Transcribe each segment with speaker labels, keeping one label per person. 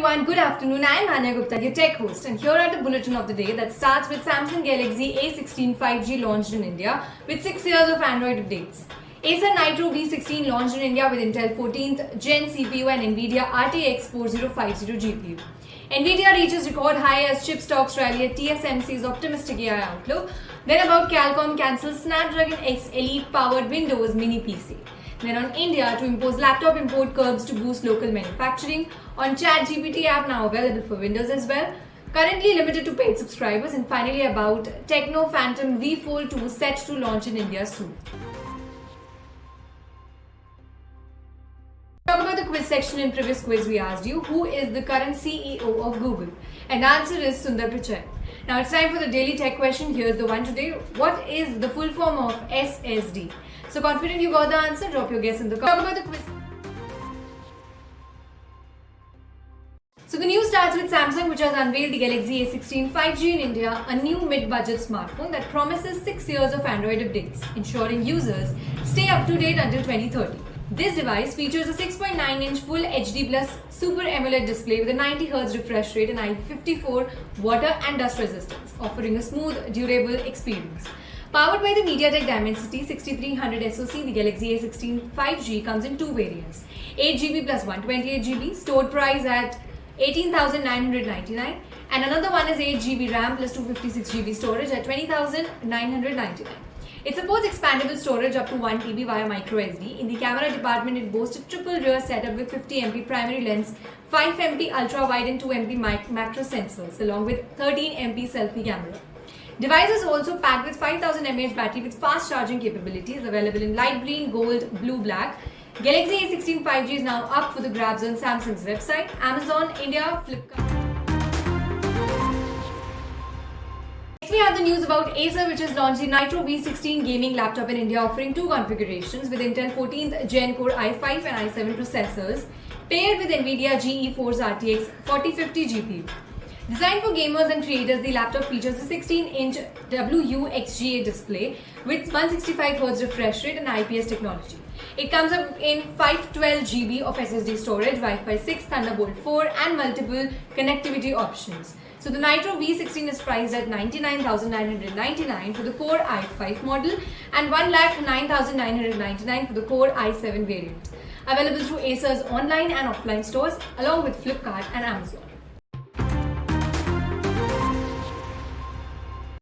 Speaker 1: everyone, good afternoon. I am Anya Gupta, your tech host, and here are the bulletin of the day that starts with Samsung Galaxy A16 5G launched in India with 6 years of Android updates. Acer Nitro V16 launched in India with Intel 14th Gen CPU and Nvidia RTX 4050 GPU. Nvidia reaches record high as chip stocks rally at TSMC's optimistic AI outlook. Then about Qualcomm cancels Snapdragon X Elite powered Windows Mini PC. Then on India to impose laptop import curbs to boost local manufacturing. On ChatGPT app now available for Windows as well. Currently limited to paid subscribers. And finally about Tecno Phantom V Fold 2 set to launch in India soon. Talk about the quiz section. In previous quiz we asked you who is the current CEO of Google, and the answer is Sundar Pichai. Now it's time for the daily tech question. Here's the one today. What is the full form of SSD? So confident you got the answer? Drop your guess in the comments. Talk about the quiz. So the news starts with Samsung, which has unveiled the Galaxy A16 5G in India, a new mid-budget smartphone that promises 6 years of Android updates, ensuring users stay up to date until 2030. This device features a 6.9-inch Full HD Plus Super AMOLED display with a 90Hz refresh rate and IP54 water and dust resistance, offering a smooth, durable experience. Powered by the MediaTek Dimensity 6300 SoC, the Galaxy A16 5G comes in two variants, 8GB plus 128GB, stored price at 18,999, and another one is 8GB RAM plus 256GB storage at 20,999. It supports expandable storage up to 1 TB via microSD. In the camera department, it boasts a triple rear setup with 50MP primary lens, 5MP ultra-wide and 2MP macro sensors, along with 13MP selfie camera. Device is also packed with 5000 mAh battery with fast charging capabilities, available in light green, gold, blue, black. Galaxy A16 5G is now up for the grabs on Samsung's website, Amazon, India, Flipkart. Next we have the news about Acer, which has launched the Nitro V16 gaming laptop in India, offering two configurations with Intel 14th Gen Core i5 and i7 processors, paired with Nvidia GeForce RTX 4050 GPU. Designed for gamers and creators, the laptop features a 16-inch WUXGA display with 165Hz refresh rate and IPS technology. It comes up in 512GB of SSD storage, Wi-Fi 6, Thunderbolt 4 and multiple connectivity options. So the Nitro V16 is priced at 99,999 for the Core i5 model and 1,09,999 for the Core i7 variant. Available through Acer's online and offline stores along with Flipkart and Amazon.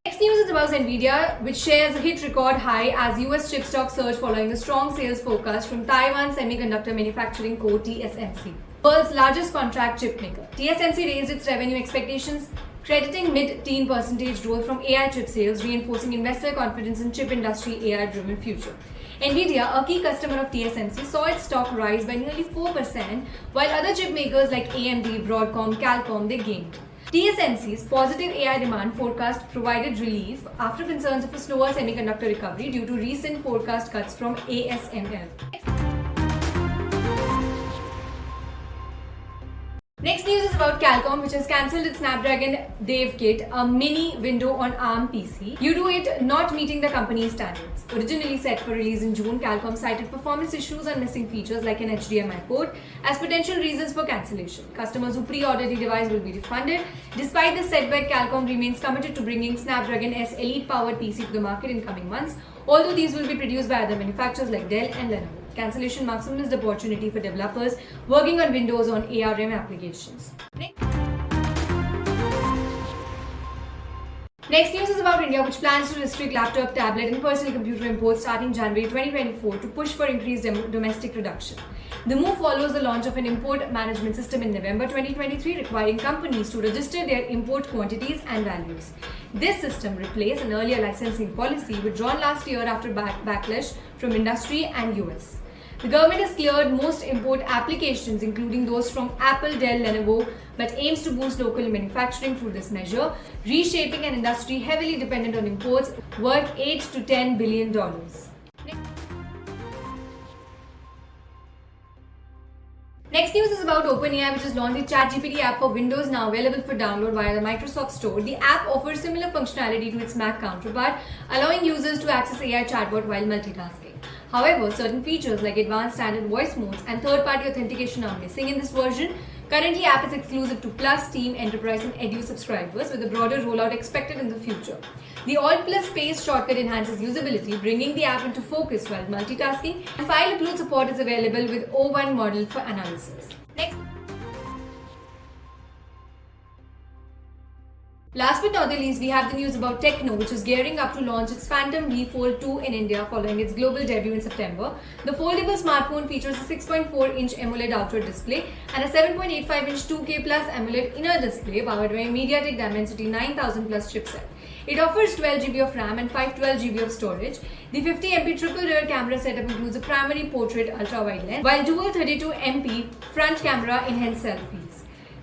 Speaker 1: Next news is about Nvidia, which shares a hit record high as US chip stock surge following a strong sales forecast from Taiwan semiconductor manufacturing co TSMC, world's largest contract chip maker. TSMC raised its revenue expectations, crediting mid-teen percentage growth from AI chip sales, reinforcing investor confidence in chip industry AI-driven future. Nvidia, a key customer of TSMC, saw its stock rise by nearly 4%, while other chip makers like AMD, Broadcom, Qualcomm, they gained. TSMC's positive AI demand forecast provided relief after concerns of a slower semiconductor recovery due to recent forecast cuts from ASML. Next news is about Qualcomm, which has cancelled its Snapdragon Dev Kit, a mini window on ARM PC, due to it not meeting the company's standards. Originally set for release in June, Qualcomm cited performance issues and missing features like an HDMI port as potential reasons for cancellation. Customers who pre-order the device will be refunded. Despite this setback, Qualcomm remains committed to bringing Snapdragon S Elite powered PC to the market in coming months, although these will be produced by other manufacturers like Dell and Lenovo. Cancellation marks a missed opportunity for developers working on Windows on ARM applications. Next news is about India, which plans to restrict laptop, tablet and personal computer imports starting January 2024 to push for increased domestic production. The move follows the launch of an import management system in November 2023, requiring companies to register their import quantities and values. This system replaced an earlier licensing policy withdrawn last year after backlash from industry and US. The government has cleared most import applications, including those from Apple, Dell, Lenovo, but aims to boost local manufacturing through this measure, reshaping an industry heavily dependent on imports worth $8 to $10 billion. Next news is about OpenAI, which has launched the ChatGPT app for Windows, now available for download via the Microsoft Store. The app offers similar functionality to its Mac counterpart, allowing users to access AI chatbot while multitasking. However, certain features like advanced standard voice modes and third-party authentication are missing in this version. Currently, app is exclusive to Plus, Team, Enterprise and Edu subscribers with a broader rollout expected in the future. The Alt plus Space shortcut enhances usability, bringing the app into focus while multitasking, and file upload support is available with O1 model for analysis. Next. Last but not the least, we have the news about Tecno, which is gearing up to launch its Phantom V Fold 2 in India following its global debut in September. The foldable smartphone features a 6.4-inch AMOLED Ultra display and a 7.85-inch 2K Plus AMOLED inner display powered by a MediaTek Dimensity 9000 Plus chipset. It offers 12GB of RAM and 512GB of storage. The 50MP triple rear camera setup includes a primary portrait ultra-wide lens, while dual 32MP front camera enhance selfies.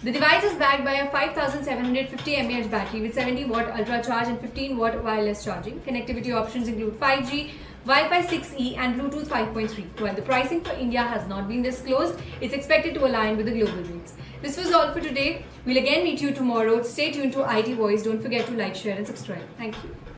Speaker 1: The device is backed by a 5750 mAh battery with 70-watt ultra charge and 15-watt wireless charging. Connectivity options include 5G, Wi-Fi 6E and Bluetooth 5.3. While the pricing for India has not been disclosed, it's expected to align with the global rates. This was all for today. We'll again meet you tomorrow. Stay tuned to IT Voice. Don't forget to like, share and subscribe. Thank you.